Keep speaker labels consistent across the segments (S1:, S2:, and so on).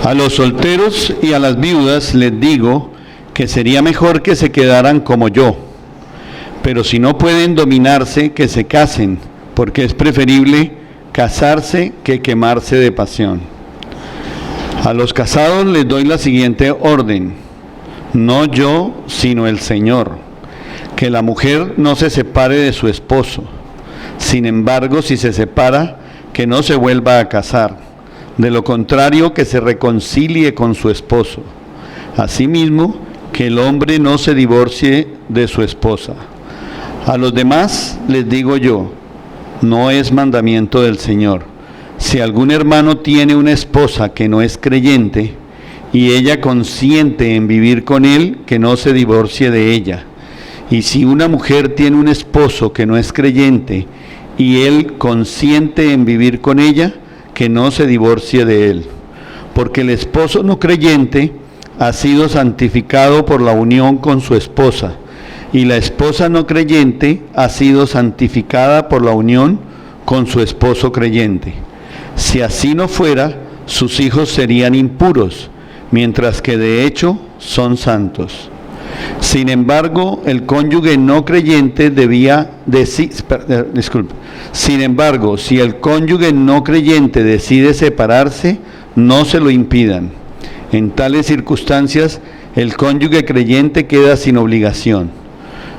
S1: A los solteros y a las viudas les digo que sería mejor que se quedaran como yo, pero si no pueden dominarse, que se casen, porque es preferible casarse que quemarse de pasión. A los casados les doy la siguiente orden: no yo, sino el Señor, que la mujer no se separe de su esposo. Sin embargo, si se separa, que no se vuelva a casar. De lo contrario, que se reconcilie con su esposo. Asimismo, que el hombre no se divorcie de su esposa. A los demás les digo yo, no es mandamiento del Señor. Si algún hermano tiene una esposa que no es creyente, y ella consiente en vivir con él, que no se divorcie de ella. Y si una mujer tiene un esposo que no es creyente, y él consiente en vivir con ella, que no se divorcie de él. Porque el esposo no creyente ha sido santificado por la unión con su esposa, y la esposa no creyente ha sido santificada por la unión con su esposo creyente. Si así no fuera, sus hijos serían impuros, mientras que de hecho son santos. Sin embargo, el cónyuge no creyente Sin embargo, si el cónyuge no creyente decide separarse, no se lo impidan. En tales circunstancias, el cónyuge creyente queda sin obligación.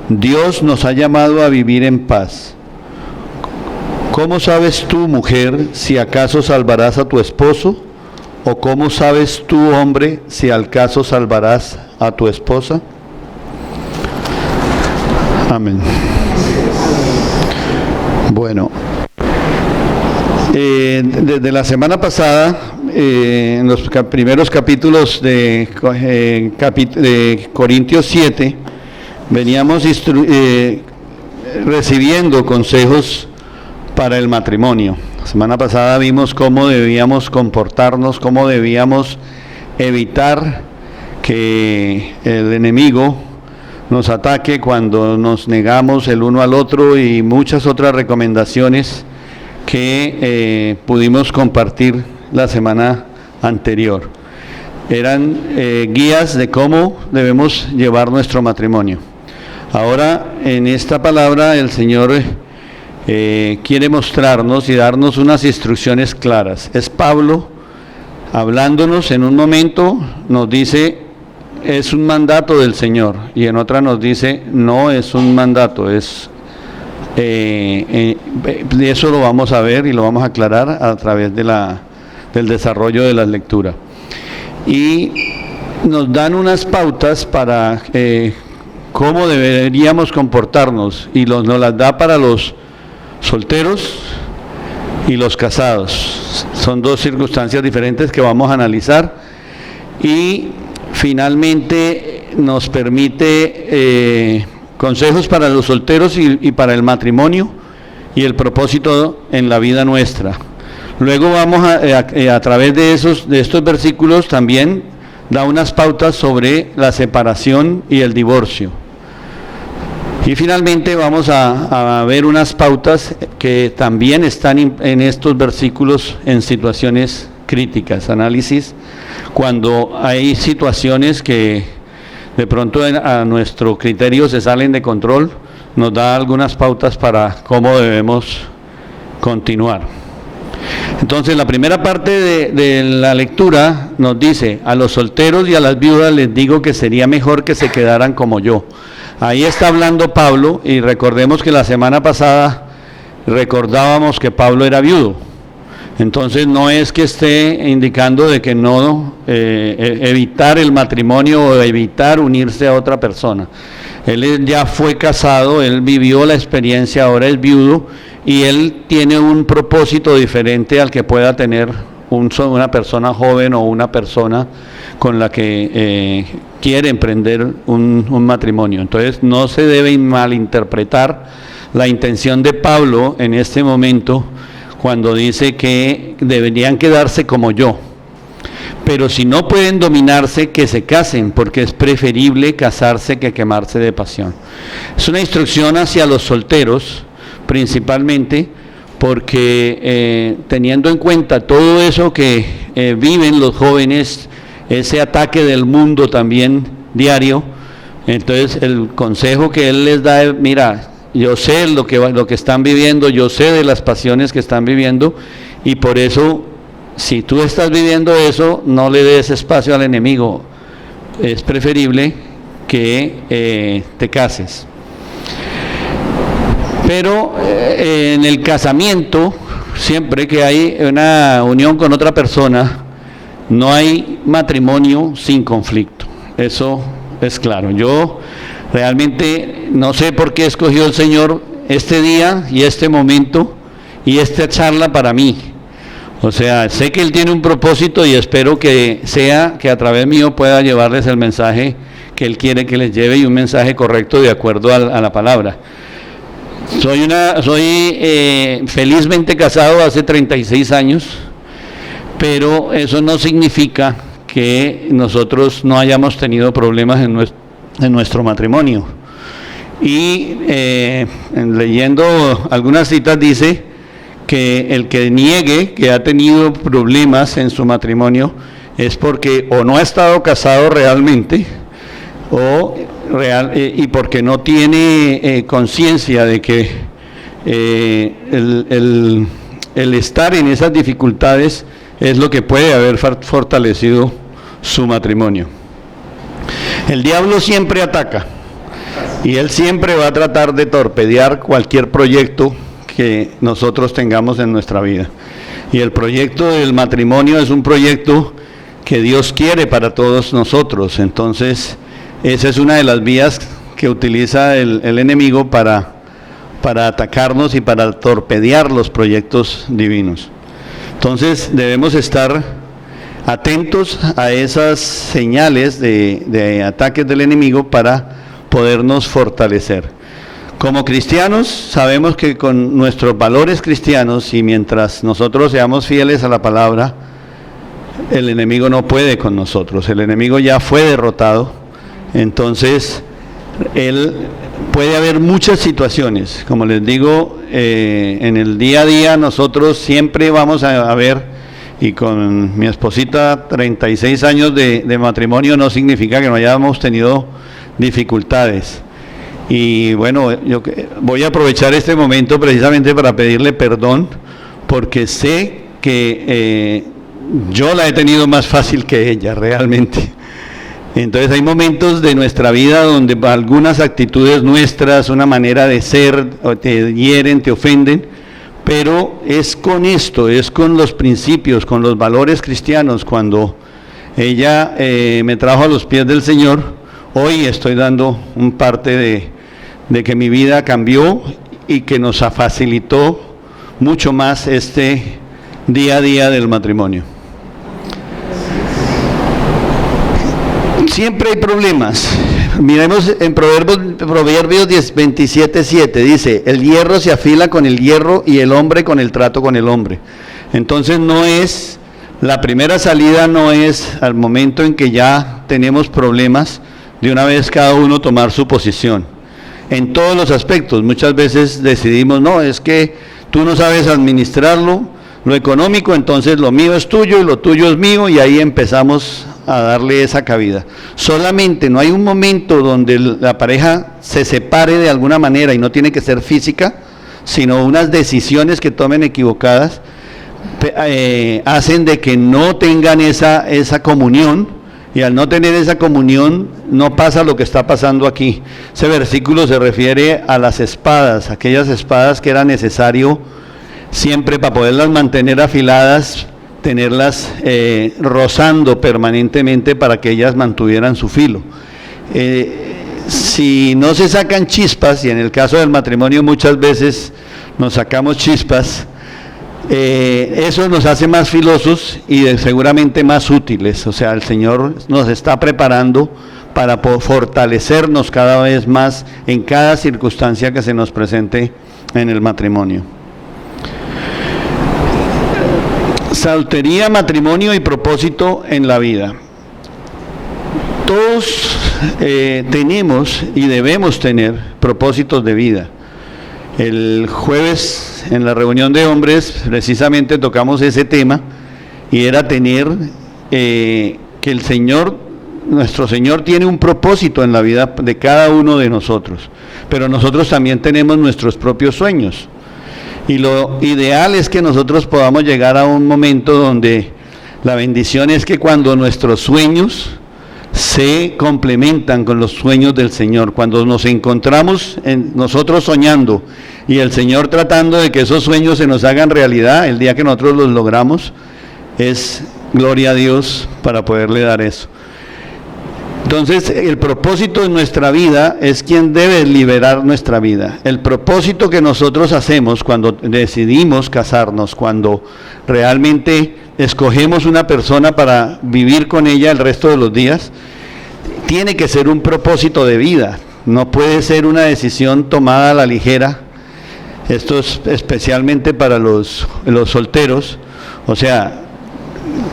S1: Dios nos ha llamado a vivir en paz. ¿Cómo sabes tú, mujer, si acaso salvarás a tu esposo? ¿O cómo sabes tú, hombre, si al caso salvarás a tu esposa? Amén. Bueno, desde la semana pasada, en los primeros capítulos de Corintios 7, veníamos recibiendo consejos para el matrimonio. La semana pasada vimos cómo debíamos comportarnos, cómo debíamos evitar que el enemigo nos ataque cuando nos negamos el uno al otro, y muchas otras recomendaciones que pudimos compartir la semana anterior. Eran guías de cómo debemos llevar nuestro matrimonio. Ahora, en esta palabra, el Señor quiere mostrarnos y darnos unas instrucciones claras. Es Pablo hablándonos. En un momento nos dice, es un mandato del Señor, y en otra nos dice, no es un mandato, eso lo vamos a ver y lo vamos a aclarar a través del desarrollo de la lectura. Y nos dan unas pautas para cómo deberíamos comportarnos, y nos las da para los solteros y los casados. Son dos circunstancias diferentes que vamos a analizar, y finalmente nos permite consejos para los solteros y para el matrimonio y el propósito en la vida nuestra. Luego vamos a través de estos versículos también da unas pautas sobre la separación y el divorcio. Y finalmente vamos a ver unas pautas que también están en estos versículos en situaciones críticas, análisis, cuando hay situaciones que de pronto a nuestro criterio se salen de control, nos da algunas pautas para cómo debemos continuar. Entonces, la primera parte de la lectura nos dice, a los solteros y a las viudas les digo que sería mejor que se quedaran como yo. Ahí está hablando Pablo, y recordemos que la semana pasada recordábamos que Pablo era viudo. Entonces no es que esté indicando de que no evitar el matrimonio o evitar unirse a otra persona. Él ya fue casado, él vivió la experiencia, ahora es viudo, y él tiene un propósito diferente al que pueda tener una persona joven o una persona con la que quiere emprender un matrimonio. Entonces no se debe malinterpretar la intención de Pablo en este momento cuando dice que deberían quedarse como yo. Pero si no pueden dominarse, que se casen, porque es preferible casarse que quemarse de pasión. Es una instrucción hacia los solteros, principalmente, porque teniendo en cuenta todo eso que viven los jóvenes ese ataque del mundo también diario. Entonces el consejo que él les da es: mira, yo sé lo que están viviendo, yo sé de las pasiones que están viviendo, y por eso, si tú estás viviendo eso, no le des espacio al enemigo. Es preferible que te cases. Pero en el casamiento, siempre que hay una unión con otra persona, no hay matrimonio sin conflicto. Eso es claro. Yo realmente no sé por qué escogió el Señor este día y este momento y esta charla para mí. O sea, sé que Él tiene un propósito y espero que sea que a través mío pueda llevarles el mensaje que Él quiere que les lleve, y un mensaje correcto de acuerdo a la palabra. Soy felizmente casado hace 36 años, pero eso no significa que nosotros no hayamos tenido problemas en nuestro matrimonio. Y leyendo algunas citas dice que el que niegue que ha tenido problemas en su matrimonio es porque o no ha estado casado realmente, y porque no tiene conciencia de que el estar en esas dificultades es lo que puede haber fortalecido su matrimonio. El diablo siempre ataca y él siempre va a tratar de torpedear cualquier proyecto que nosotros tengamos en nuestra vida. Y el proyecto del matrimonio es un proyecto que Dios quiere para todos nosotros. Entonces, esa es una de las vías que utiliza el enemigo para atacarnos y para torpedear los proyectos divinos. Entonces debemos estar atentos a esas señales de ataques del enemigo para podernos fortalecer. Como cristianos sabemos que con nuestros valores cristianos, y mientras nosotros seamos fieles a la palabra, el enemigo no puede con nosotros. El enemigo ya fue derrotado. Entonces, puede haber muchas situaciones. Como les digo, en el día a día nosotros siempre vamos a ver, y con mi esposita 36 años de matrimonio no significa que no hayamos tenido dificultades. Y bueno, yo voy a aprovechar este momento precisamente para pedirle perdón, porque sé que yo la he tenido más fácil que ella realmente. Entonces hay momentos de nuestra vida donde algunas actitudes nuestras, una manera de ser, te hieren, te ofenden, pero es con esto, es con los principios, con los valores cristianos. Cuando ella me trajo a los pies del Señor, hoy estoy dando un parte de que mi vida cambió y que nos facilitó mucho más este día a día del matrimonio. Siempre hay problemas. Miremos en Proverbios 27:7, dice: el hierro se afila con el hierro y el hombre con el trato con el hombre. Entonces la primera salida no es al momento en que ya tenemos problemas, de una vez cada uno tomar su posición. En todos los aspectos, muchas veces decidimos: no, es que tú no sabes administrarlo, lo económico, entonces lo mío es tuyo y lo tuyo es mío, y ahí empezamos a darle esa cabida. Solamente no hay un momento donde la pareja se separe de alguna manera, y no tiene que ser física, sino unas decisiones que tomen equivocadas hacen de que no tengan esa comunión, y al no tener esa comunión no pasa lo que está pasando aquí. Ese versículo se refiere a las espadas, aquellas espadas que era necesario siempre para poderlas mantener afiladas, tenerlas rozando permanentemente para que ellas mantuvieran su filo. Si no se sacan chispas, y en el caso del matrimonio muchas veces nos sacamos chispas, eso nos hace más filosos y seguramente más útiles. O sea, el Señor nos está preparando para fortalecernos cada vez más en cada circunstancia que se nos presente en el matrimonio. Soltería, matrimonio y propósito en la vida. Todos tenemos y debemos tener propósitos de vida. El jueves en la reunión de hombres precisamente tocamos ese tema, y era tener que el Señor, nuestro Señor tiene un propósito en la vida de cada uno de nosotros, pero nosotros también tenemos nuestros propios sueños. Y lo ideal es que nosotros podamos llegar a un momento donde la bendición es que cuando nuestros sueños se complementan con los sueños del Señor, cuando nos encontramos nosotros soñando y el Señor tratando de que esos sueños se nos hagan realidad, el día que nosotros los logramos, es gloria a Dios para poderle dar eso. Entonces, el propósito de nuestra vida es quien debe liberar nuestra vida. El propósito que nosotros hacemos cuando decidimos casarnos, cuando realmente escogemos una persona para vivir con ella el resto de los días, tiene que ser un propósito de vida. No puede ser una decisión tomada a la ligera. Esto es especialmente para los solteros. O sea,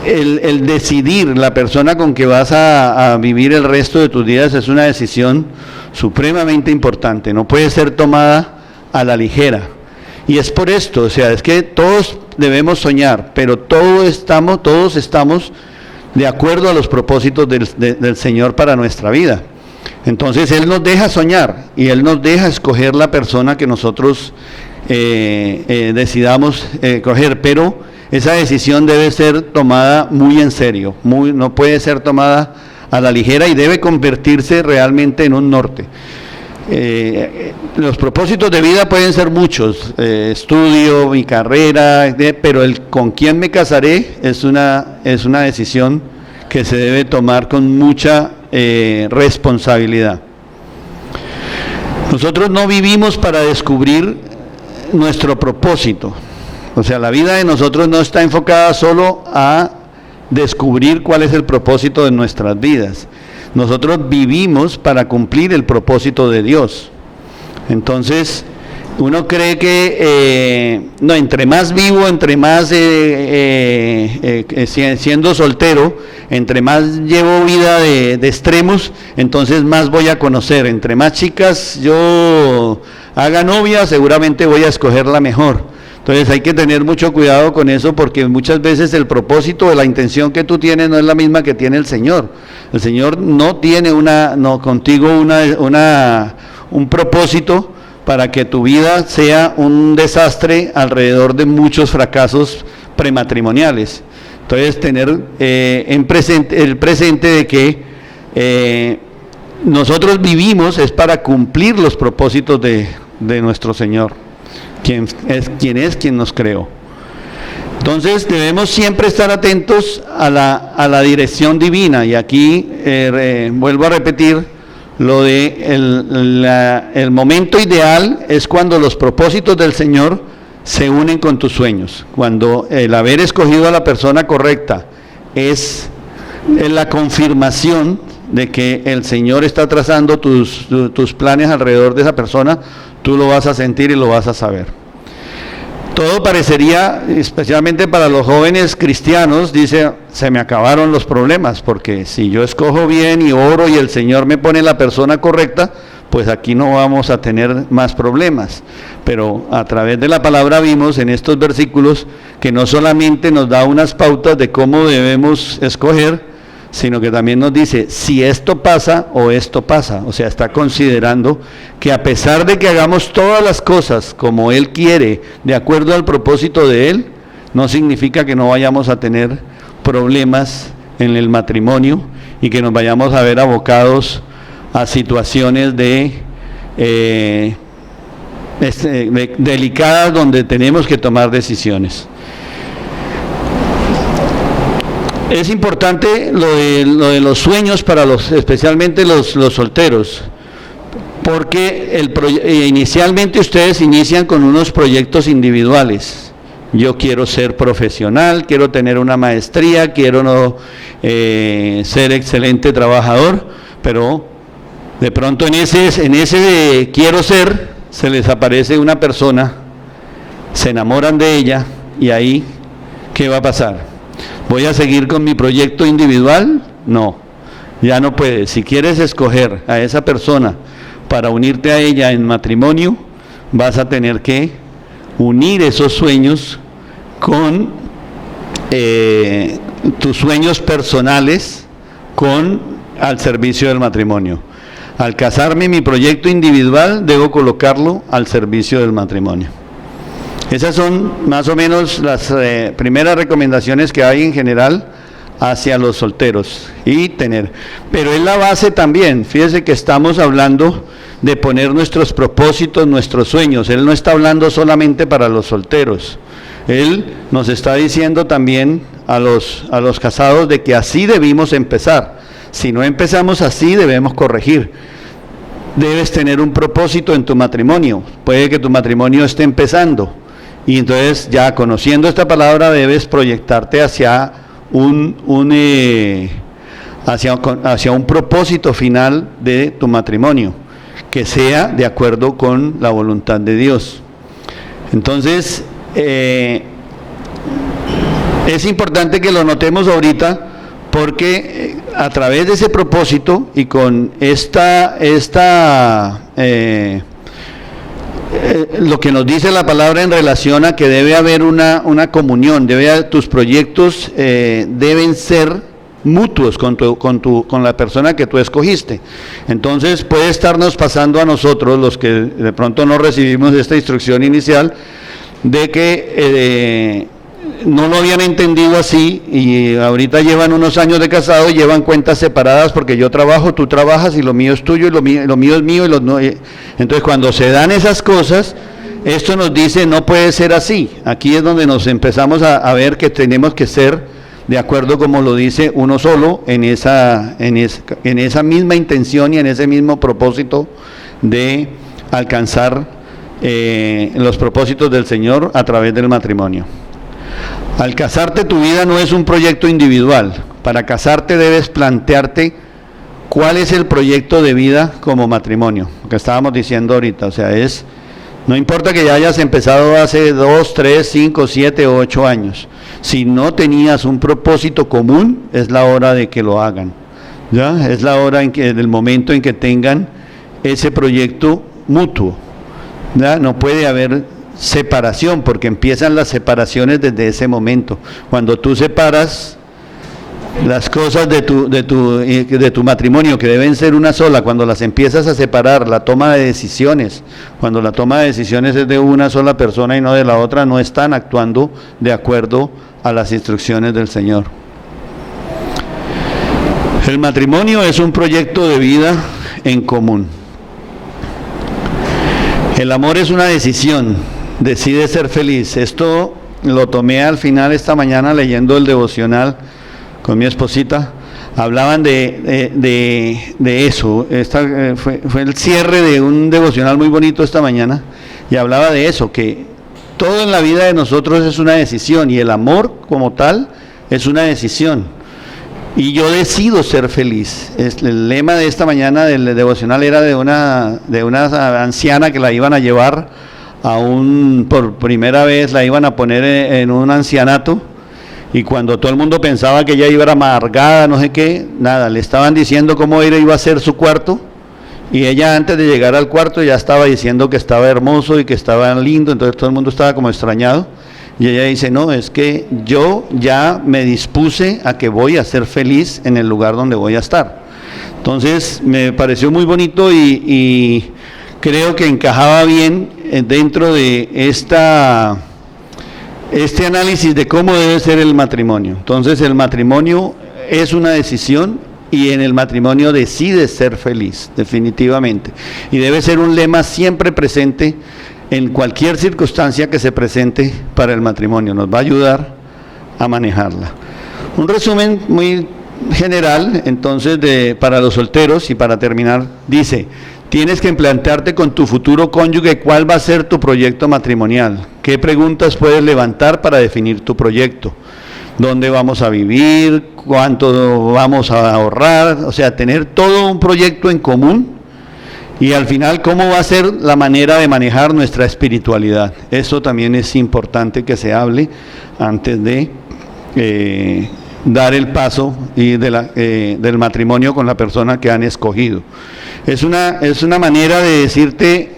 S1: el decidir la persona con que vas a vivir el resto de tus días es una decisión supremamente importante, no puede ser tomada a la ligera. Y es por esto, o sea, es que todos debemos soñar, pero todos estamos de acuerdo a los propósitos del Señor para nuestra vida. Entonces Él nos deja soñar y Él nos deja escoger la persona que nosotros decidamos coger, pero esa decisión debe ser tomada muy en serio, no puede ser tomada a la ligera y debe convertirse realmente en un norte. Los propósitos de vida pueden ser muchos, estudio, mi carrera, pero el con quién me casaré es una decisión que se debe tomar con mucha responsabilidad. Nosotros no vivimos para descubrir nuestro propósito. O sea, la vida de nosotros no está enfocada solo a descubrir cuál es el propósito de nuestras vidas. Nosotros vivimos para cumplir el propósito de Dios. Entonces, uno cree que, entre más vivo, entre más siendo soltero, entre más llevo vida de extremos, entonces más voy a conocer. Entre más chicas yo haga novia, seguramente voy a escoger la mejor. Entonces hay que tener mucho cuidado con eso, porque muchas veces el propósito de la intención que tú tienes no es la misma que tiene el Señor. El Señor no tiene contigo un propósito para que tu vida sea un desastre alrededor de muchos fracasos prematrimoniales. Entonces tener el presente de que nosotros vivimos es para cumplir los propósitos de nuestro Señor, quien nos creó. Entonces debemos siempre estar atentos a la dirección divina, y aquí vuelvo a repetir lo de el momento ideal es cuando los propósitos del Señor se unen con tus sueños, cuando el haber escogido a la persona correcta es la confirmación de que el Señor está trazando tus planes alrededor de esa persona. Tú lo vas a sentir y lo vas a saber. Todo parecería, especialmente para los jóvenes cristianos, dice, se me acabaron los problemas, porque si yo escojo bien y oro y el Señor me pone la persona correcta, pues aquí no vamos a tener más problemas. Pero a través de la palabra vimos en estos versículos que no solamente nos da unas pautas de cómo debemos escoger, sino que también nos dice si esto pasa o esto pasa. O sea, está considerando que a pesar de que hagamos todas las cosas como Él quiere, de acuerdo al propósito de Él, no significa que no vayamos a tener problemas en el matrimonio y que nos vayamos a ver abocados a situaciones delicadas donde tenemos que tomar decisiones. Es importante lo de los sueños para especialmente los solteros, porque inicialmente ustedes inician con unos proyectos individuales. Yo quiero ser profesional, quiero tener una maestría, quiero ser excelente trabajador, pero de pronto en ese quiero ser, se les aparece una persona, se enamoran de ella, y ahí, ¿qué va a pasar? ¿Voy a seguir con mi proyecto individual? No, ya no puedes. Si quieres escoger a esa persona para unirte a ella en matrimonio, vas a tener que unir esos sueños con tus sueños personales al servicio del matrimonio. Al casarme, mi proyecto individual debo colocarlo al servicio del matrimonio. Esas son más o menos las primeras recomendaciones que hay en general hacia los solteros pero es la base también. Fíjese que estamos hablando de poner nuestros propósitos, nuestros sueños. Él no está hablando solamente para los solteros. Él nos está diciendo también a los casados de que así debimos empezar. Si no empezamos así, debemos corregir. Debes tener un propósito en tu matrimonio. Puede que tu matrimonio esté empezando. Y entonces, ya conociendo esta palabra, debes proyectarte hacia hacia un propósito final de tu matrimonio, que sea de acuerdo con la voluntad de Dios. Entonces, es importante que lo notemos ahorita, porque a través de ese propósito y con lo que nos dice la palabra en relación a que debe haber una comunión, tus proyectos deben ser mutuos con la persona que tú escogiste. Entonces puede estarnos pasando a nosotros, los que de pronto no recibimos esta instrucción inicial, de que no lo habían entendido así, y ahorita llevan unos años de casado y llevan cuentas separadas, porque yo trabajo, tú trabajas, y lo mío es tuyo, y lo mío es mío, entonces cuando se dan esas cosas, esto nos dice no puede ser así. Aquí es donde nos empezamos a ver que tenemos que ser de acuerdo, como lo dice, uno solo, en esa misma intención y en ese mismo propósito de alcanzar los propósitos del Señor a través del matrimonio. Al casarte, tu vida no es un proyecto individual. Para casarte debes plantearte cuál es el proyecto de vida como matrimonio, lo que estábamos diciendo ahorita. O sea, no importa que ya hayas empezado hace 2, 3, 5, 7, 8 años. Si no tenías un propósito común, es la hora de que lo hagan. ¿Ya? Es la hora en el momento en que tengan ese proyecto mutuo. ¿Ya? No puede haber separación, porque empiezan las separaciones desde ese momento. Cuando tú separas las cosas de tu matrimonio, que deben ser una sola, cuando las empiezas a separar, la toma de decisiones, cuando la toma de decisiones es de una sola persona y no de la otra, no están actuando de acuerdo a las instrucciones del Señor. El matrimonio es un proyecto de vida en común. El amor es una decisión. Decide ser feliz. Esto lo tomé al final esta mañana leyendo el devocional con mi esposita. Hablaban de eso. Fue el cierre de un devocional muy bonito esta mañana, y hablaba de eso, que todo en la vida de nosotros es una decisión, y el amor como tal es una decisión. Y yo decido ser feliz. El lema de esta mañana del devocional era de una anciana que la iban a llevar por primera vez, la iban a poner en un ancianato, y cuando todo el mundo pensaba que ella iba a amargada, no sé qué, nada, le estaban diciendo cómo iba a ser su cuarto, y ella antes de llegar al cuarto ya estaba diciendo que estaba hermoso y que estaba lindo. Entonces todo el mundo estaba como extrañado, y ella dice, no, es que yo ya me dispuse a que voy a ser feliz en el lugar donde voy a estar. Entonces me pareció muy bonito, y creo que encajaba bien dentro de este análisis de cómo debe ser el matrimonio. Entonces el matrimonio es una decisión, y en el matrimonio decides ser feliz, definitivamente. Y debe ser un lema siempre presente en cualquier circunstancia que se presente para el matrimonio. Nos va a ayudar a manejarla. Un resumen muy general, entonces, para los solteros, y para terminar, dice: tienes que plantearte con tu futuro cónyuge cuál va a ser tu proyecto matrimonial. ¿Qué preguntas puedes levantar para definir tu proyecto? ¿Dónde vamos a vivir? ¿Cuánto vamos a ahorrar? O sea, tener todo un proyecto en común. Y al final, ¿cómo va a ser la manera de manejar nuestra espiritualidad? Eso también es importante que se hable antes de dar el paso del matrimonio con la persona que han escogido. Es una manera de decirte: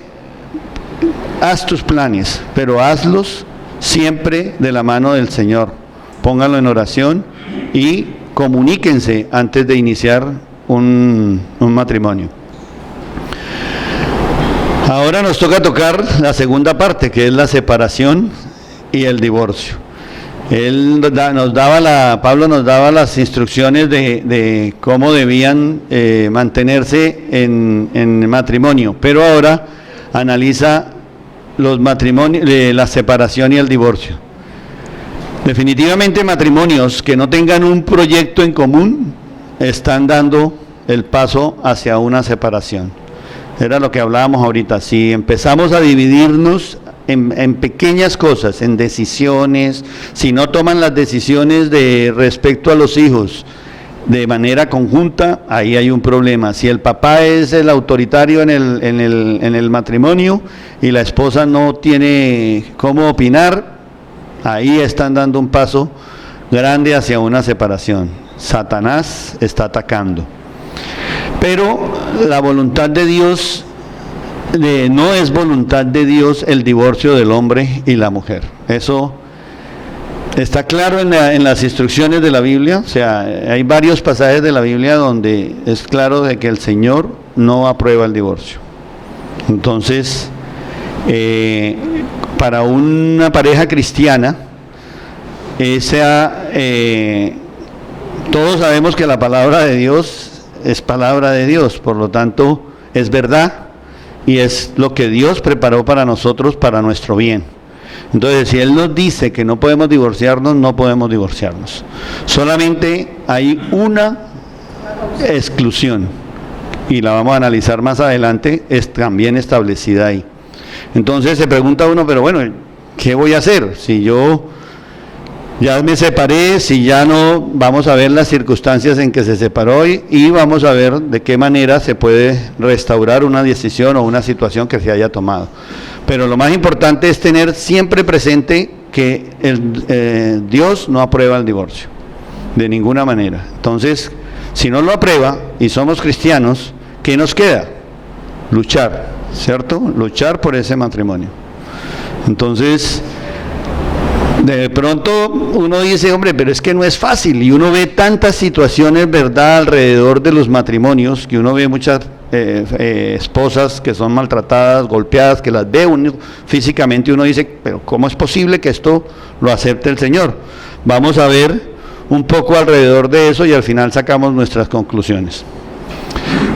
S1: haz tus planes, pero hazlos siempre de la mano del Señor. pónganlo en oración y comuníquense antes de iniciar un matrimonio. Ahora nos toca tocar la segunda parte, que es la separación y el divorcio. Pablo nos daba las instrucciones de cómo debían mantenerse en matrimonio, pero ahora analiza los matrimonios, la separación y el divorcio. Definitivamente matrimonios que no tengan un proyecto en común están dando el paso hacia una separación. Era lo que hablábamos ahorita. Si empezamos a dividirnos en pequeñas cosas, en decisiones, si no toman las decisiones de respecto a los hijos de manera conjunta, ahí hay un problema. Si el papá es el autoritario en el matrimonio y la esposa no tiene cómo opinar, ahí están dando un paso grande hacia una separación. Satanás está atacando. Pero la voluntad de Dios, no es voluntad de Dios el divorcio del hombre y la mujer. Eso está claro en las instrucciones de la Biblia. O sea, hay varios pasajes de la Biblia donde es claro de que el Señor no aprueba el divorcio. Entonces, para una pareja cristiana, todos sabemos que la palabra de Dios es palabra de Dios, por lo tanto es verdad y es lo que Dios preparó para nosotros, para nuestro bien. Entonces, si Él nos dice que no podemos divorciarnos, no podemos divorciarnos. Solamente hay una exclusión y la vamos a analizar más adelante, es también establecida ahí. Entonces se pregunta uno, pero bueno, ¿qué voy a hacer? Si yo ya me separé, si ya no, vamos a ver las circunstancias en que se separó y vamos a ver de qué manera se puede restaurar una decisión o una situación que se haya tomado. Pero lo más importante es tener siempre presente que Dios no aprueba el divorcio, de ninguna manera. Entonces, si no lo aprueba y somos cristianos, ¿qué nos queda? Luchar, ¿cierto? Luchar por ese matrimonio. Entonces, de pronto uno dice, hombre, pero es que no es fácil, y uno ve tantas situaciones, ¿verdad?, alrededor de los matrimonios, que uno ve muchas esposas que son maltratadas, golpeadas, que las ve uno físicamente, uno dice, pero ¿cómo es posible que esto lo acepte el Señor? Vamos a ver un poco alrededor de eso y al final sacamos nuestras conclusiones.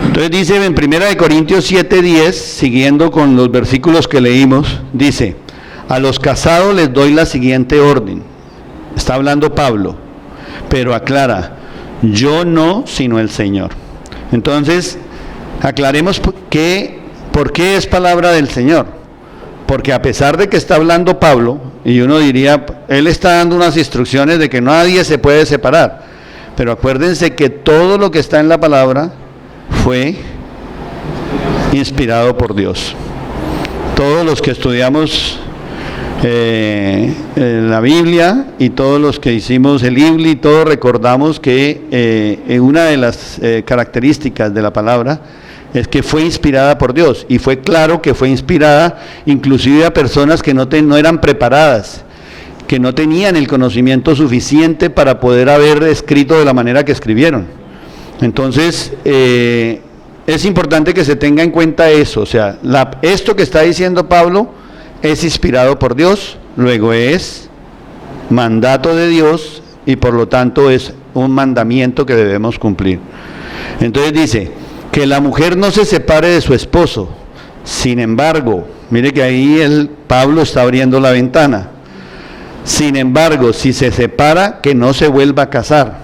S1: Entonces dice en 1 Corintios 7:10, siguiendo con los versículos que leímos, dice: a los casados les doy la siguiente orden. Está hablando Pablo, pero aclara, yo no, sino el Señor. Entonces, aclaremos por qué es palabra del Señor. Porque a pesar de que está hablando Pablo, y uno diría, él está dando unas instrucciones de que nadie se puede separar. Pero acuérdense que todo lo que está en la palabra fue inspirado por Dios. Todos los que estudiamos la Biblia y todos los que hicimos el IBLI, todos recordamos que una de las características de la palabra es que fue inspirada por Dios, y fue claro que fue inspirada inclusive a personas que no eran preparadas, que no tenían el conocimiento suficiente para poder haber escrito de la manera que escribieron. Entonces, es importante que se tenga en cuenta eso, o sea, esto que está diciendo Pablo es inspirado por Dios, luego es mandato de Dios y por lo tanto es un mandamiento que debemos cumplir. Entonces dice, que la mujer no se separe de su esposo. Sin embargo, mire que ahí Pablo está abriendo la ventana. Sin embargo, si se separa, que no se vuelva a casar.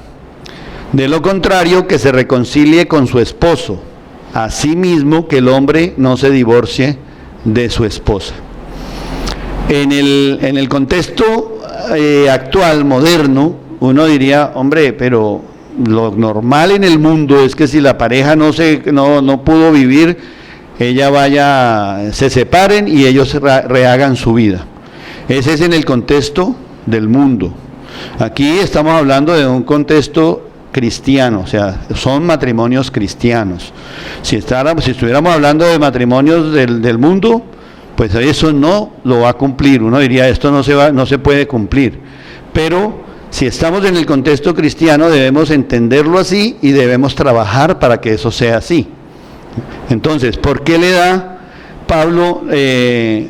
S1: De lo contrario, que se reconcilie con su esposo. Asimismo, que el hombre no se divorcie de su esposa. En el contexto actual, moderno, uno diría, hombre, pero lo normal en el mundo es que si la pareja no pudo vivir, se separen y ellos rehagan su vida. Ese es en el contexto del mundo. Aquí estamos hablando de un contexto cristiano, o sea, son matrimonios cristianos. Si estuviéramos hablando de matrimonios del mundo, pues eso no lo va a cumplir. Uno diría, esto no se puede cumplir. Pero si estamos en el contexto cristiano, debemos entenderlo así y debemos trabajar para que eso sea así. Entonces, ¿por qué le da Pablo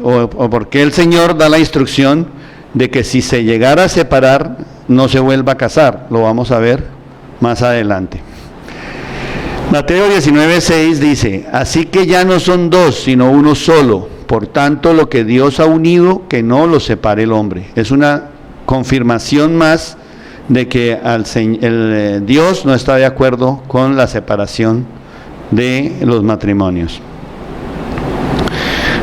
S1: o por qué el Señor da la instrucción de que si se llegara a separar, no se vuelva a casar? Lo vamos a ver más adelante. Mateo 19:6 dice: así que ya no son dos, sino uno solo. Por tanto, lo que Dios ha unido, que no lo separe el hombre. Es una confirmación más de que Dios no está de acuerdo con la separación de los matrimonios.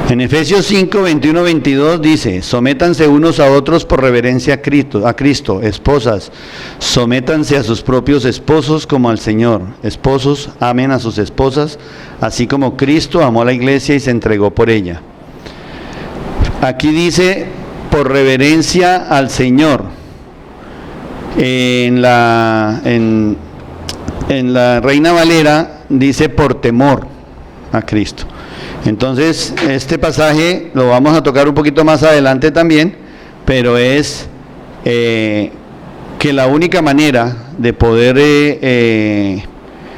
S1: En Efesios 5, 21, 22 dice: sométanse unos a otros por reverencia a Cristo. Esposas, sométanse a sus propios esposos como al Señor. Esposos, amen a sus esposas, así como Cristo amó a la iglesia y se entregó por ella. Aquí dice por reverencia al Señor. En la Reina Valera dice por temor a Cristo. Entonces, este pasaje lo vamos a tocar un poquito más adelante también, pero es que la única manera de poder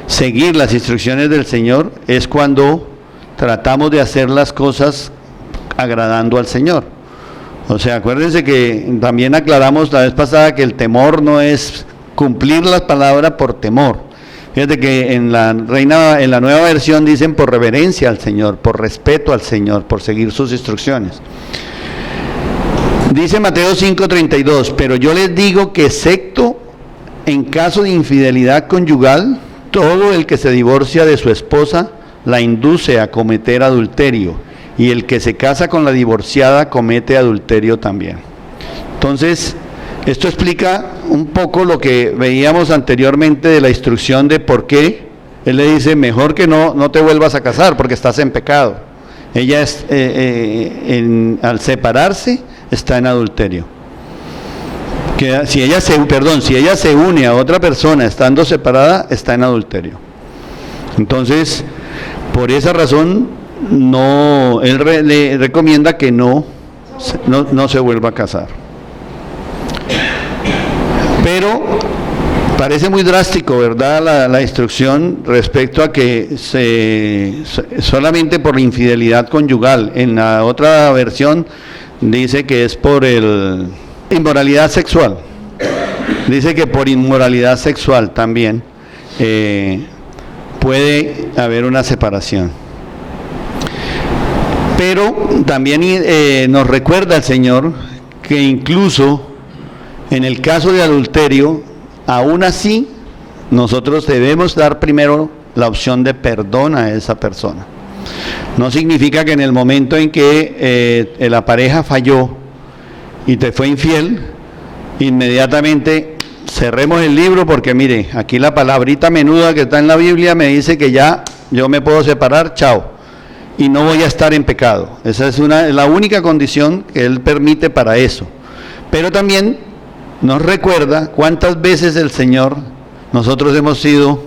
S1: seguir las instrucciones del Señor es cuando tratamos de hacer las cosas agradando al Señor. O sea, acuérdense que también aclaramos la vez pasada que el temor no es cumplir la palabra por temor. Fíjate que en la nueva versión dicen por reverencia al Señor, por respeto al Señor, por seguir sus instrucciones. Dice Mateo 5:32, pero yo les digo que excepto en caso de infidelidad conyugal, todo el que se divorcia de su esposa la induce a cometer adulterio, y el que se casa con la divorciada comete adulterio también. Entonces, esto explica un poco lo que veíamos anteriormente de la instrucción de por qué él le dice: mejor que no te vuelvas a casar porque estás en pecado. Ella al separarse está en adulterio. Que si ella se une a otra persona estando separada, está en adulterio. Entonces, por esa razón, él le recomienda que no se vuelva a casar. Pero parece muy drástico, ¿verdad?, la instrucción respecto a que solamente por la infidelidad conyugal. En la otra versión dice que es por inmoralidad sexual. Dice que por inmoralidad sexual también puede haber una separación. Pero también nos recuerda el Señor que incluso en el caso de adulterio, aún así, nosotros debemos dar primero la opción de perdón a esa persona. No significa que en el momento en que la pareja falló y te fue infiel, inmediatamente cerremos el libro, porque mire, aquí la palabrita menuda que está en la Biblia me dice que ya yo me puedo separar, chao, y no voy a estar en pecado. Esa es la única condición que Él permite para eso. Pero también nos recuerda cuántas veces el Señor, nosotros hemos sido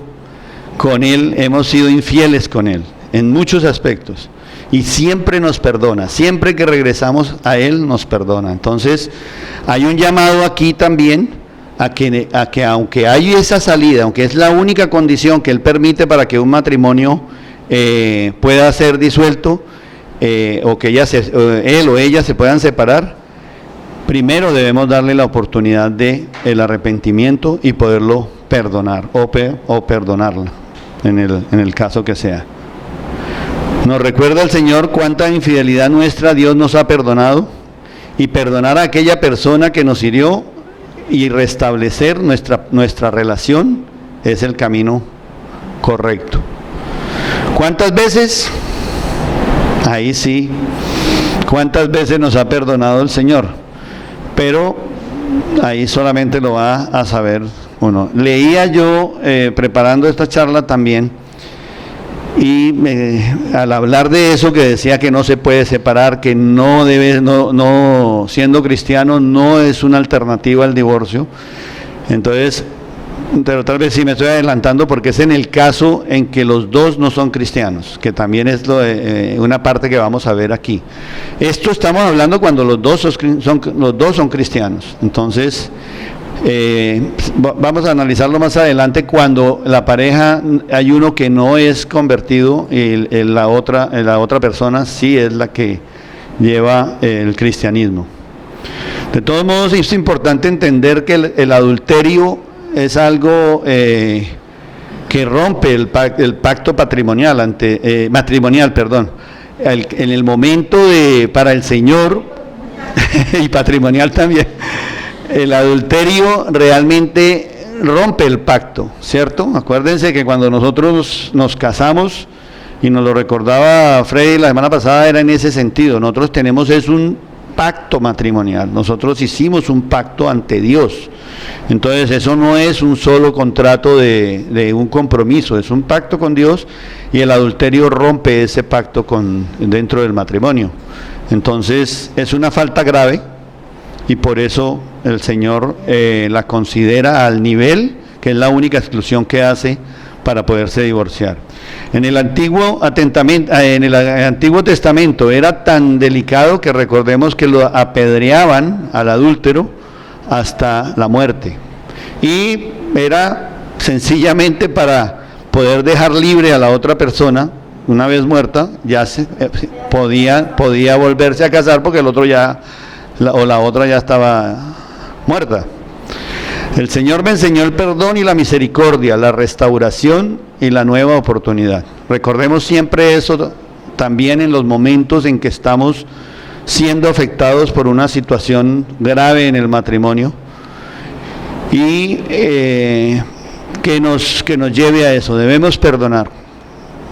S1: con Él, hemos sido infieles con Él, en muchos aspectos, y siempre nos perdona, siempre que regresamos a Él nos perdona. Entonces, hay un llamado aquí también a que aunque hay esa salida, aunque es la única condición que Él permite para que un matrimonio pueda ser disuelto, o que él o ella se puedan separar, primero debemos darle la oportunidad del arrepentimiento y poderlo perdonar o perdonarla, en el caso que sea. Nos recuerda el Señor cuánta infidelidad nuestra Dios nos ha perdonado, y perdonar a aquella persona que nos hirió y restablecer nuestra relación es el camino correcto. ¿Cuántas veces? Ahí sí, ¿cuántas veces nos ha perdonado el Señor? Pero ahí solamente lo va a saber uno. Leía yo, preparando esta charla también, y al hablar de eso, que decía que no se puede separar, que no siendo cristiano no es una alternativa al divorcio. Entonces, pero tal vez sí me estoy adelantando, porque es en el caso en que los dos no son cristianos, que también es una parte que vamos a ver aquí. Esto estamos hablando cuando los dos son cristianos. Entonces, Vamos a analizarlo más adelante cuando la pareja, hay uno que no es convertido y la otra persona sí es la que lleva el cristianismo. De todos modos, es importante entender que el adulterio es algo que rompe el pacto matrimonial, en el momento para el Señor y patrimonial también. El adulterio realmente rompe el pacto, ¿cierto? Acuérdense que cuando nosotros nos casamos, y nos lo recordaba Freddy la semana pasada, era en ese sentido. Nosotros tenemos un pacto matrimonial, nosotros hicimos un pacto ante Dios. Entonces eso no es un solo contrato de un compromiso, es un pacto con Dios, y el adulterio rompe ese pacto dentro del matrimonio. Entonces es una falta grave, y por eso el Señor la considera al nivel que es la única exclusión que hace para poderse divorciar. En el Antiguo Testamento era tan delicado que recordemos que lo apedreaban al adúltero hasta la muerte, y era sencillamente para poder dejar libre a la otra persona. Una vez muerta ya podía volverse a casar, porque el otro la otra ya estaba muerta. El Señor me enseñó el perdón y la misericordia, la restauración y la nueva oportunidad. Recordemos siempre eso también en los momentos en que estamos siendo afectados por una situación grave en el matrimonio, y que nos lleve a eso. Debemos perdonar.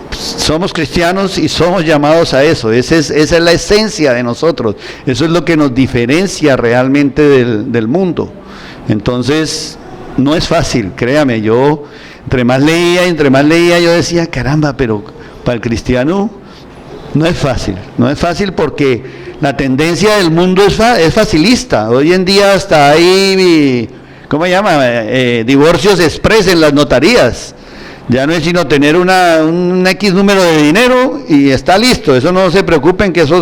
S1: Somos cristianos y somos llamados a eso. Esa es la esencia de nosotros. Eso es lo que nos diferencia realmente del mundo. Entonces, no es fácil, créame. Yo, entre más leía, yo decía, caramba, pero para el cristiano no es fácil porque la tendencia del mundo es facilista. Hoy en día hasta hay, ¿cómo se llama? Divorcios express en las notarías. Ya no es sino tener un X número de dinero y está listo. Eso no se preocupen que eso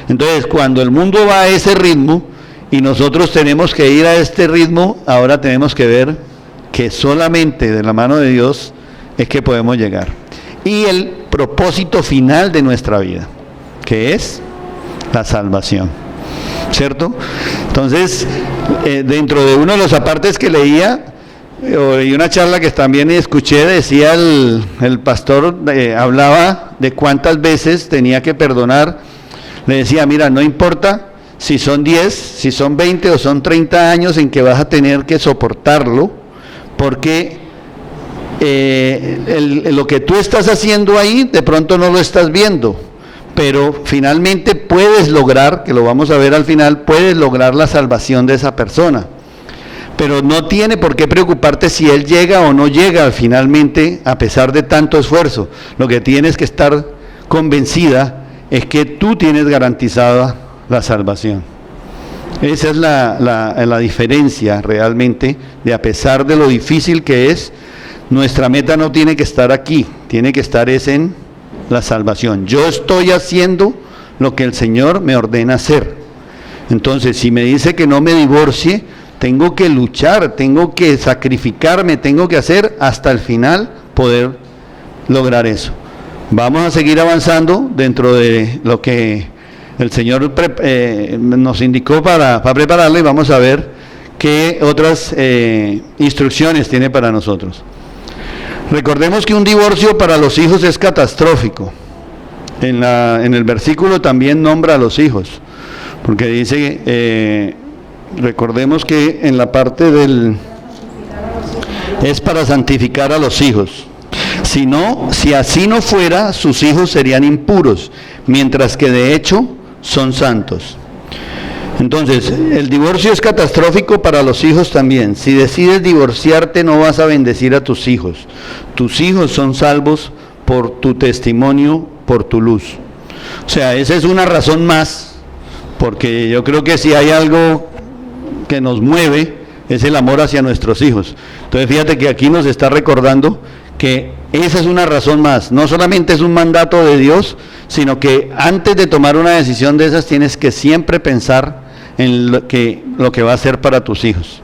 S1: entonces, cuando el mundo va a ese ritmo y nosotros tenemos que ir a este ritmo, ahora tenemos que ver que solamente de la mano de Dios es que podemos llegar. Y el propósito final de nuestra vida, que es la salvación, ¿cierto? Entonces, dentro de uno de los apartes que leía, y una charla que también escuché, decía el pastor, hablaba de cuántas veces tenía que perdonar. Le decía, mira, no importa si son 10, si son 20 o son 30 años en que vas a tener que soportarlo, porque lo que tú estás haciendo ahí de pronto no lo estás viendo, pero finalmente puedes lograr, que lo vamos a ver al final, puedes lograr la salvación de esa persona. Pero no tiene por qué preocuparte si él llega o no llega finalmente, a pesar de tanto esfuerzo. Lo que tienes que estar convencida es que tú tienes garantizada la salvación. Esa es la diferencia realmente, de a pesar de lo difícil que es, nuestra meta no tiene que estar aquí, tiene que estar en la salvación. Yo estoy haciendo lo que el Señor me ordena hacer. Entonces, si me dice que no me divorcie, tengo que luchar, tengo que sacrificarme, tengo que hacer hasta el final poder lograr eso. Vamos a seguir avanzando dentro de lo que el Señor nos indicó para prepararlo, y vamos a ver qué otras instrucciones tiene para nosotros. Recordemos que un divorcio para los hijos es catastrófico. En el versículo también nombra a los hijos, porque dice... recordemos que en la parte es para santificar a los hijos. Si así no fuera, sus hijos serían impuros, mientras que de hecho son santos. Entonces, el divorcio es catastrófico para los hijos también. Si decides divorciarte, no vas a bendecir a tus hijos. Tus hijos son salvos por tu testimonio, por tu luz. O sea, esa es una razón más, porque yo creo que si hay algo que nos mueve, es el amor hacia nuestros hijos. Entonces fíjate que aquí nos está recordando que esa es una razón más. No solamente es un mandato de Dios, sino que antes de tomar una decisión de esas tienes que siempre pensar en lo que va a ser para tus hijos.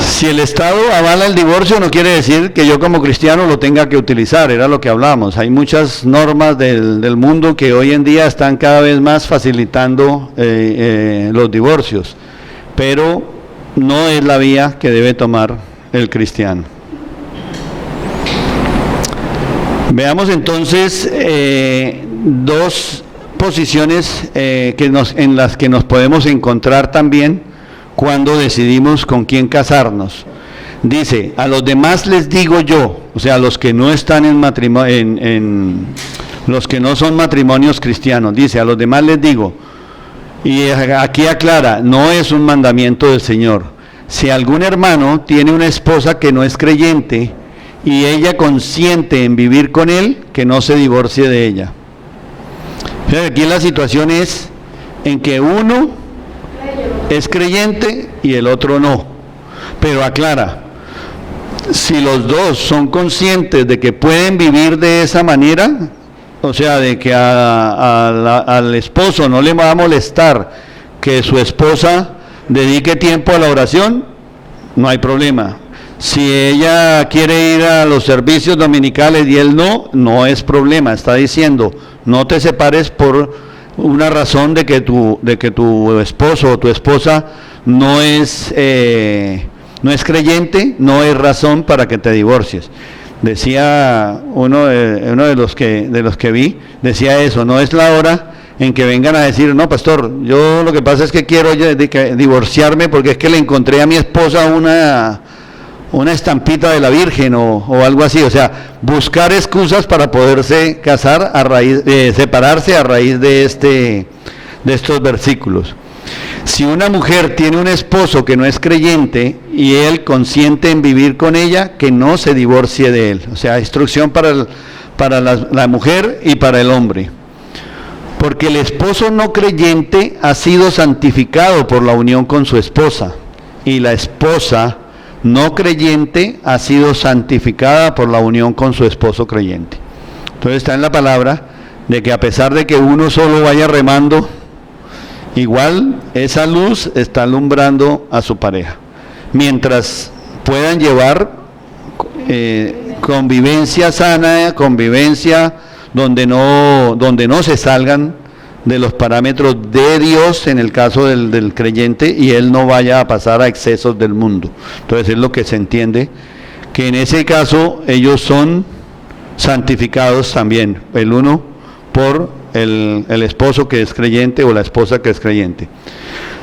S1: Si el Estado avala el divorcio, no quiere decir que yo como cristiano lo tenga que utilizar, era lo que hablamos. Hay muchas normas del mundo que hoy en día están cada vez más facilitando los divorcios, pero no es la vía que debe tomar el cristiano. Veamos entonces dos posiciones en las que nos podemos encontrar también cuando decidimos con quién casarnos. Dice, a los demás les digo yo, o sea, a los que no están en matrimonio, los que no son matrimonios cristianos, dice, a los demás les digo, y aquí aclara, no es un mandamiento del Señor. Si algún hermano tiene una esposa que no es creyente y ella consiente en vivir con él, que no se divorcie de ella. Aquí la situación es en que uno es creyente y el otro no, pero aclara, si los dos son conscientes de que pueden vivir de esa manera, o sea, de que al esposo no le va a molestar que su esposa dedique tiempo a la oración, no hay problema. Si ella quiere ir a los servicios dominicales y él no es problema. Está diciendo, no te separes por una razón de que tu esposo o tu esposa no es creyente, no es razón para que te divorcies. Decía uno de los que vi, decía eso, no es la hora en que vengan a decir, no pastor, yo lo que pasa es que quiero divorciarme porque es que le encontré a mi esposa una estampita de la Virgen o algo así, o sea, buscar excusas para poderse casar separarse a raíz de estos versículos. Si una mujer tiene un esposo que no es creyente y él consiente en vivir con ella, que no se divorcie de él. O sea, instrucción para la mujer y para el hombre. Porque el esposo no creyente ha sido santificado por la unión con su esposa, y la esposa no creyente ha sido santificada por la unión con su esposo creyente. Entonces está en la palabra de que a pesar de que uno solo vaya remando, igual esa luz está alumbrando a su pareja. Mientras puedan llevar convivencia sana, convivencia donde no se salgan de los parámetros de Dios en el caso del creyente y él no vaya a pasar a excesos del mundo. Entonces es lo que se entiende, que en ese caso ellos son santificados también, el uno por el esposo que es creyente o la esposa que es creyente.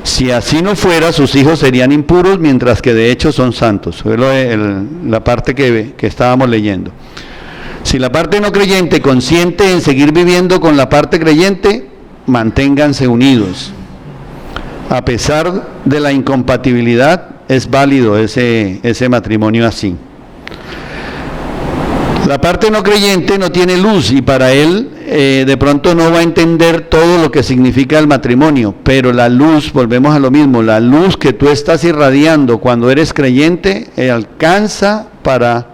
S1: Si así no fuera, sus hijos serían impuros, mientras que de hecho son santos. Es la parte que estábamos leyendo. Si la parte no creyente consiente en seguir viviendo con la parte creyente, manténganse unidos. A pesar de la incompatibilidad, es válido ese matrimonio así. La parte no creyente no tiene luz y para él de pronto no va a entender todo lo que significa el matrimonio, pero la luz, volvemos a lo mismo, la luz que tú estás irradiando cuando eres creyente alcanza para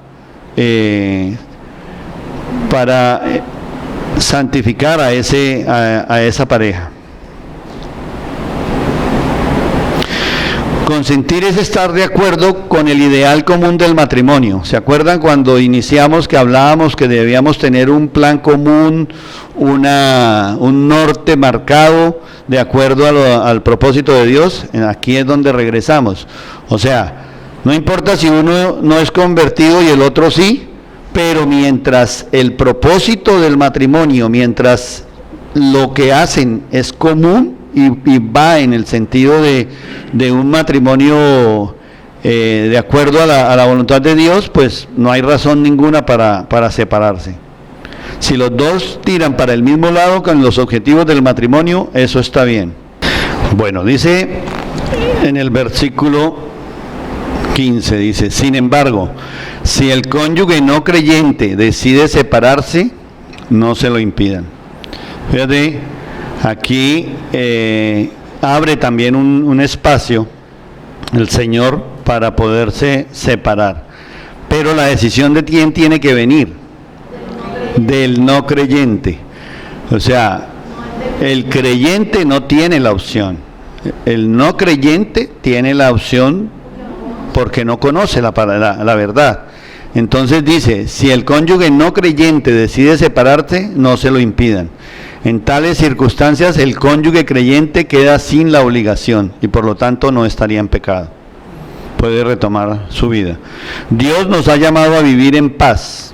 S1: santificar a esa pareja. Consentir es estar de acuerdo con el ideal común del matrimonio. ¿Se acuerdan cuando iniciamos que hablábamos que debíamos tener un plan común, un norte marcado de acuerdo al propósito de Dios? Aquí es donde regresamos. O sea, no importa si uno no es convertido y el otro sí, pero mientras el propósito del matrimonio, mientras lo que hacen es común y va en el sentido de un matrimonio de acuerdo a la voluntad de Dios, pues no hay razón ninguna para separarse. Si los dos tiran para el mismo lado con los objetivos del matrimonio, eso está bien. Bueno, dice en el versículo 15, dice, sin embargo, si el cónyuge no creyente decide separarse, no se lo impidan. Fíjate, aquí abre también un espacio el Señor para poderse separar. Pero la decisión de quién tiene que venir, del no creyente. O sea, El creyente no tiene la opción. El no creyente tiene la opción porque no conoce la verdad. Entonces dice, si el cónyuge no creyente decide separarse, no se lo impidan. En tales circunstancias, el cónyuge creyente queda sin la obligación y por lo tanto no estaría en pecado. Puede retomar su vida. Dios nos ha llamado a vivir en paz.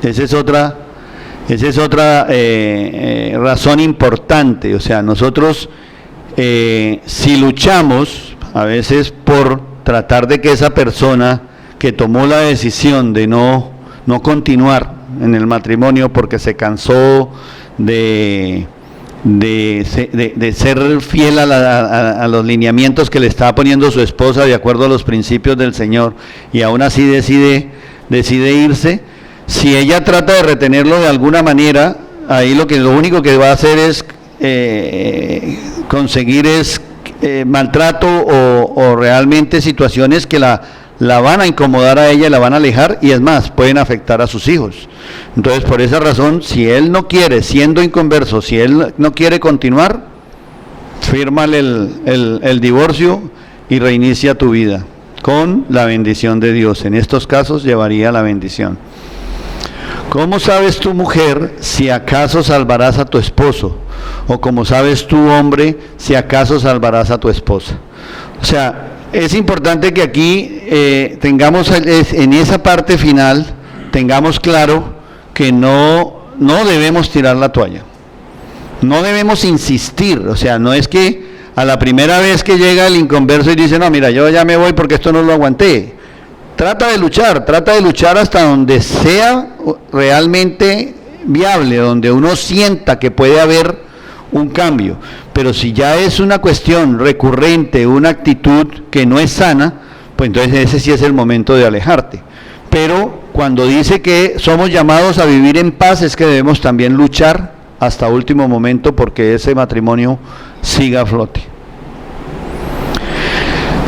S1: Esa es otra razón importante. O sea, nosotros si luchamos a veces por tratar de que esa persona que tomó la decisión de no continuar en el matrimonio porque se cansó de ser fiel a los lineamientos que le estaba poniendo su esposa de acuerdo a los principios del Señor, y aún así decide irse, si ella trata de retenerlo de alguna manera, ahí lo único que va a hacer es conseguir maltrato o realmente situaciones que la van a incomodar a ella, la van a alejar, y es más, pueden afectar a sus hijos. Entonces, por esa razón, si él no quiere, siendo inconverso, si él no quiere continuar, fírmale el divorcio y reinicia tu vida con la bendición de Dios. En estos casos llevaría la bendición. ¿Cómo sabes tú, mujer, si acaso salvarás a tu esposo? O como sabes tú, hombre, si acaso salvarás a tu esposa. O sea, es importante que aquí tengamos en esa parte final, tengamos claro que no debemos tirar la toalla. No debemos insistir. O sea, no es que a la primera vez que llega el inconverso y dice, no, mira, yo ya me voy porque esto no lo aguanté. Trata de luchar hasta donde sea realmente viable, donde uno sienta que puede haber un cambio. Pero si ya es una cuestión recurrente, una actitud que no es sana, pues entonces ese sí es el momento de alejarte. Pero cuando dice que somos llamados a vivir en paz, es que debemos también luchar hasta último momento porque ese matrimonio siga a flote.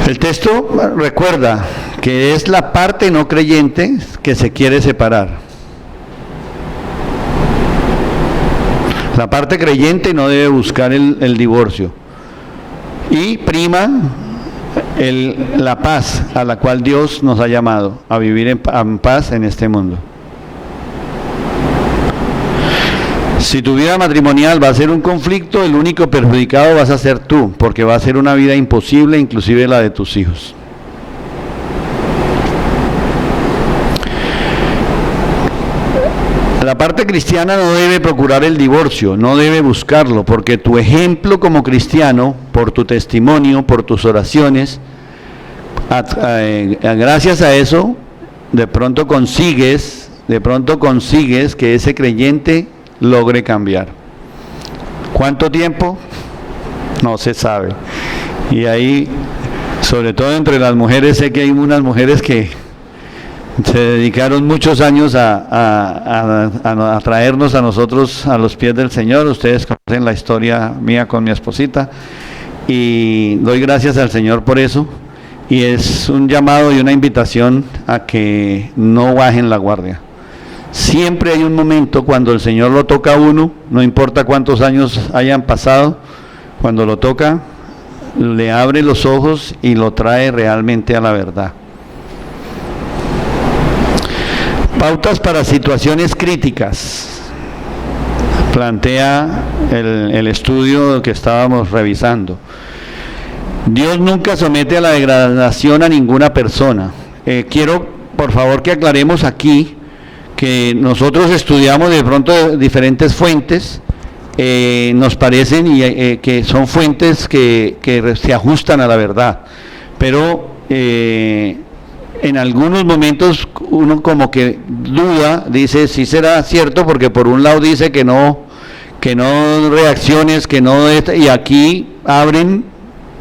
S1: El texto recuerda que es la parte no creyente que se quiere separar. La parte creyente no debe buscar el divorcio. Y prima la paz a la cual Dios nos ha llamado, a vivir en paz en este mundo. Si tu vida matrimonial va a ser un conflicto, el único perjudicado vas a ser tú, porque va a ser una vida imposible, inclusive la de tus hijos. La parte cristiana no debe procurar el divorcio, no debe buscarlo, porque tu ejemplo como cristiano, por tu testimonio, por tus oraciones, gracias a eso, de pronto consigues que ese creyente logre cambiar. ¿Cuánto tiempo? No se sabe. Y ahí, sobre todo entre las mujeres, sé que hay unas mujeres que se dedicaron muchos años a traernos a nosotros a los pies del Señor. Ustedes conocen la historia mía con mi esposita y doy gracias al Señor por eso, y es un llamado y una invitación a que no bajen la guardia. Siempre hay un momento cuando el Señor lo toca a uno, no importa cuántos años hayan pasado, cuando lo toca, le abre los ojos y lo trae realmente a la verdad. Pautas para situaciones críticas. Plantea el estudio que estábamos revisando. Dios nunca somete a la degradación a ninguna persona. Quiero, por favor, que aclaremos aquí que nosotros estudiamos de pronto diferentes fuentes, nos parecen que son fuentes que se ajustan a la verdad, pero en algunos momentos uno como que duda, dice si será cierto, porque por un lado dice que no reacciones, y aquí abren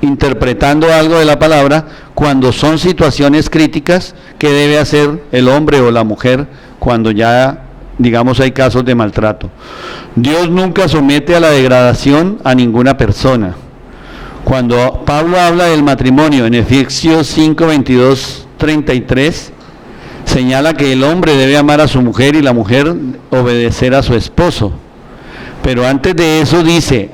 S1: interpretando algo de la palabra cuando son situaciones críticas que debe hacer el hombre o la mujer cuando ya, digamos, hay casos de maltrato. Dios nunca somete a la degradación a ninguna persona. Cuando Pablo habla del matrimonio en Efesios 5, 22, 33, señala que el hombre debe amar a su mujer y la mujer obedecer a su esposo. Pero antes de eso dice,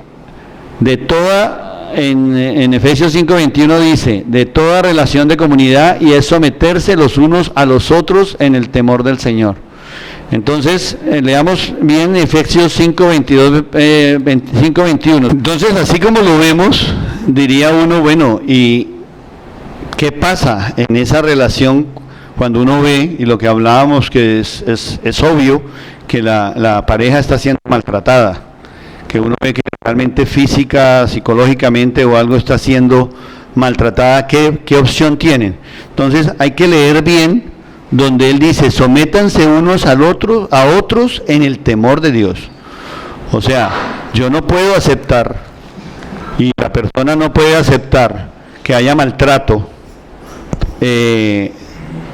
S1: en Efesios 5:21 dice, de toda relación de comunidad, y es someterse los unos a los otros en el temor del Señor. Entonces, leamos bien Efesios 5:21. Entonces, así como lo vemos, diría uno, bueno, ¿y qué pasa en esa relación cuando uno ve, y lo que hablábamos que es obvio, que la pareja está siendo maltratada? Que uno ve que realmente física, psicológicamente o algo está siendo maltratada, ¿qué opción tienen? Entonces hay que leer bien donde él dice, sométanse unos a otros en el temor de Dios. O sea, yo no puedo aceptar, y la persona no puede aceptar que haya maltrato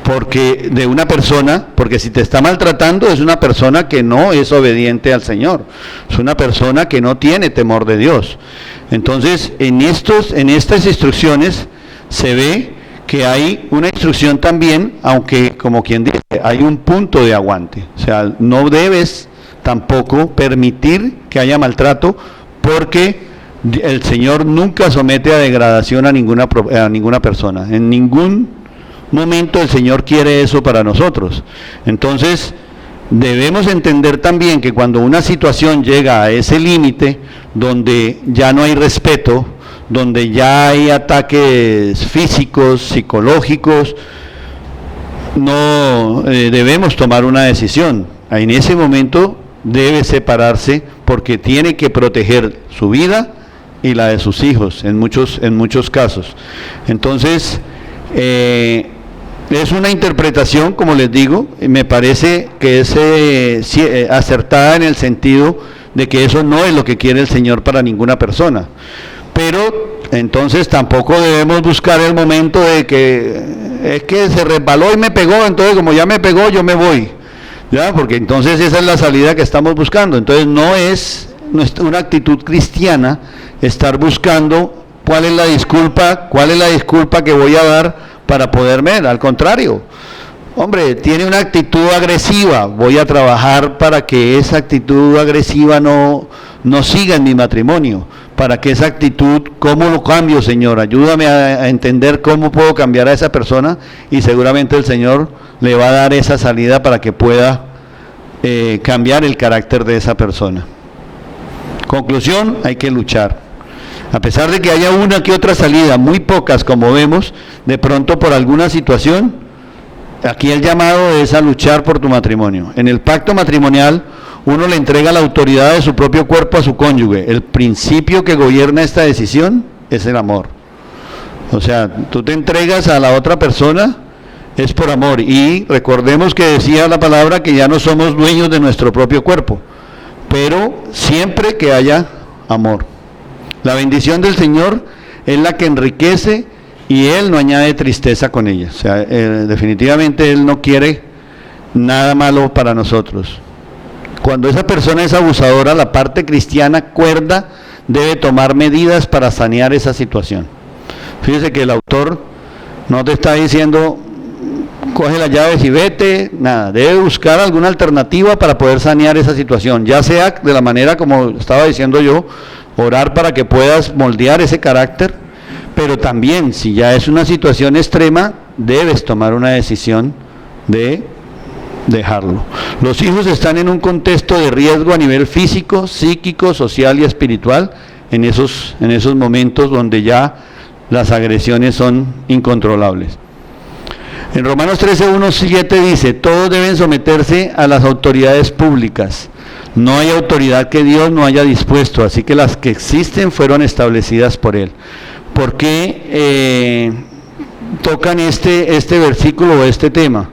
S1: porque de una persona, porque si te está maltratando es una persona que no es obediente al Señor, es una persona que no tiene temor de Dios. Entonces, en estas instrucciones se ve que hay una instrucción también, aunque como quien dice, hay un punto de aguante. O sea, no debes tampoco permitir que haya maltrato, porque el Señor nunca somete a degradación a ninguna persona. En ningún momento el Señor quiere eso para nosotros. Entonces debemos entender también que cuando una situación llega a ese límite donde ya no hay respeto, donde ya hay ataques físicos, psicológicos, no debemos tomar una decisión. En ese momento debe separarse, porque tiene que proteger su vida y la de sus hijos en muchos casos. Entonces es una interpretación, como les digo, me parece que es acertada en el sentido de que eso no es lo que quiere el Señor para ninguna persona. Pero entonces tampoco debemos buscar el momento de que es que se resbaló y me pegó, entonces como ya me pegó yo me voy, ¿ya? Porque entonces esa es la salida que estamos buscando. Entonces no es una actitud cristiana estar buscando cuál es la disculpa que voy a dar para poder ver. Al contrario, hombre, tiene una actitud agresiva, voy a trabajar para que esa actitud agresiva no siga en mi matrimonio, para que esa actitud, ¿cómo lo cambio, Señor? Ayúdame a entender cómo puedo cambiar a esa persona, y seguramente el Señor le va a dar esa salida para que pueda cambiar el carácter de esa persona. Conclusión, hay que luchar. A pesar de que haya una que otra salida, muy pocas como vemos, de pronto por alguna situación, aquí el llamado es a luchar por tu matrimonio. En el pacto matrimonial, uno le entrega la autoridad de su propio cuerpo a su cónyuge. El principio que gobierna esta decisión es el amor. O sea, tú te entregas a la otra persona, es por amor. Y recordemos que decía la palabra que ya no somos dueños de nuestro propio cuerpo, pero siempre que haya amor. La bendición del Señor es la que enriquece, y Él no añade tristeza con ella. O sea, definitivamente Él no quiere nada malo para nosotros. Cuando esa persona es abusadora, la parte cristiana cuerda debe tomar medidas para sanear esa situación. Fíjese que el autor no te está diciendo, coge las llaves y vete, nada. Debe buscar alguna alternativa para poder sanear esa situación, ya sea de la manera como estaba diciendo yo, orar para que puedas moldear ese carácter, pero también, si ya es una situación extrema, debes tomar una decisión de dejarlo. Los hijos están en un contexto de riesgo a nivel físico, psíquico, social y espiritual en esos momentos donde ya las agresiones son incontrolables. En Romanos 13:1-7 dice, todos deben someterse a las autoridades públicas. No hay autoridad que Dios no haya dispuesto, así que las que existen fueron establecidas por Él. ¿Por qué tocan este versículo o este tema?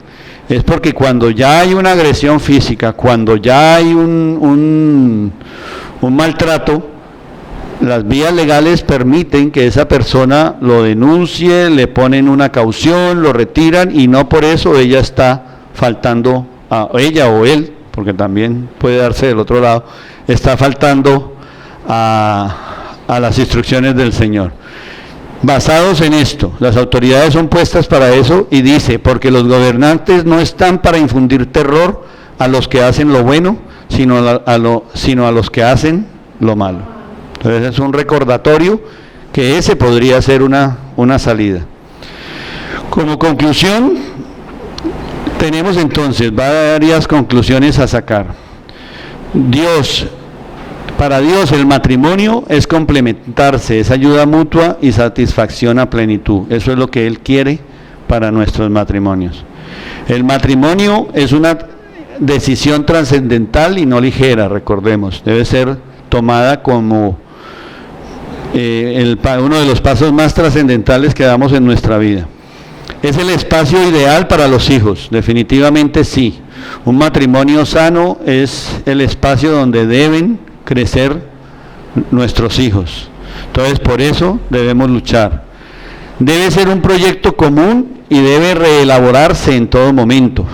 S1: Es porque cuando ya hay una agresión física, cuando ya hay un maltrato, las vías legales permiten que esa persona lo denuncie, le ponen una caución, lo retiran, y no por eso ella está faltando, a ella o él, porque también puede darse del otro lado, está faltando a las instrucciones del Señor. Basados en esto, las autoridades son puestas para eso, y dice, porque los gobernantes no están para infundir terror a los que hacen lo bueno, sino a los que hacen lo malo. Entonces es un recordatorio que ese podría ser una salida. Como conclusión, tenemos entonces varias conclusiones a sacar. Para Dios el matrimonio es complementarse, es ayuda mutua y satisfacción a plenitud. Eso es lo que Él quiere para nuestros matrimonios. El matrimonio es una decisión trascendental y no ligera, recordemos. Debe ser tomada como uno de los pasos más trascendentales que damos en nuestra vida. ¿Es el espacio ideal para los hijos? Definitivamente sí. Un matrimonio sano es el espacio donde deben crecer nuestros hijos. Entonces, por eso debemos luchar. Debe ser un proyecto común y debe reelaborarse en todo momento.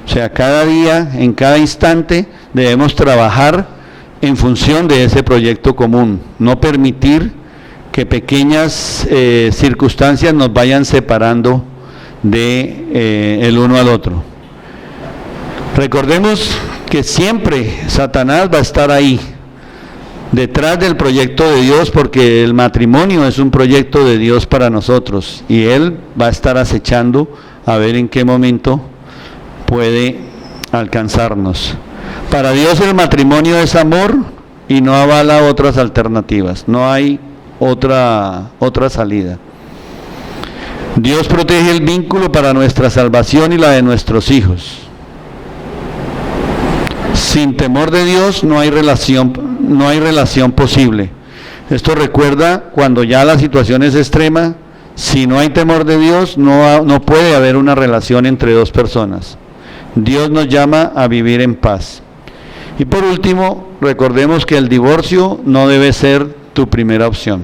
S1: O sea, cada día, en cada instante, debemos trabajar en función de ese proyecto común. No permitir que pequeñas circunstancias nos vayan separando el uno al otro. Recordemos que siempre Satanás va a estar ahí, detrás del proyecto de Dios, porque el matrimonio es un proyecto de Dios para nosotros, y él va a estar acechando a ver en qué momento puede alcanzarnos. Para Dios el matrimonio es amor y no avala otras alternativas, no hay otra salida. Dios protege el vínculo para nuestra salvación y la de nuestros hijos. Sin temor de Dios no hay relación posible. Esto recuerda cuando ya la situación es extrema. Si no hay temor de Dios, no puede haber una relación entre dos personas. Dios nos llama a vivir en paz. Y por último, recordemos que el divorcio no debe ser tu primera opción.